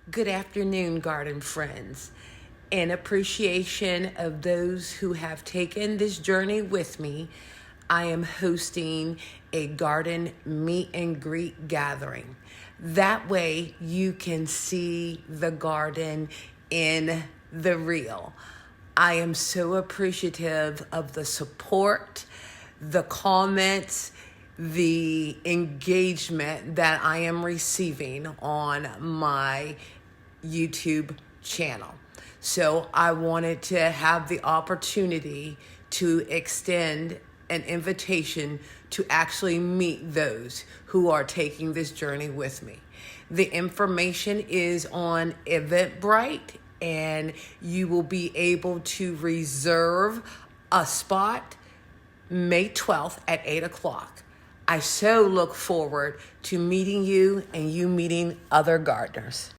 Good afternoon, garden friends. In appreciation of those who have taken this journey with me, I am hosting a garden meet and greet gathering. That way you can see the garden in the real. I am so appreciative of the support, the comments, the engagement that I am receiving on my YouTube channel. So I wanted to have the opportunity to extend an invitation to actually meet those who are taking this journey with me. The information is on Eventbrite, and you will be able to reserve a spot May 12th at 8 o'clock. I so look forward to meeting you and you meeting other gardeners.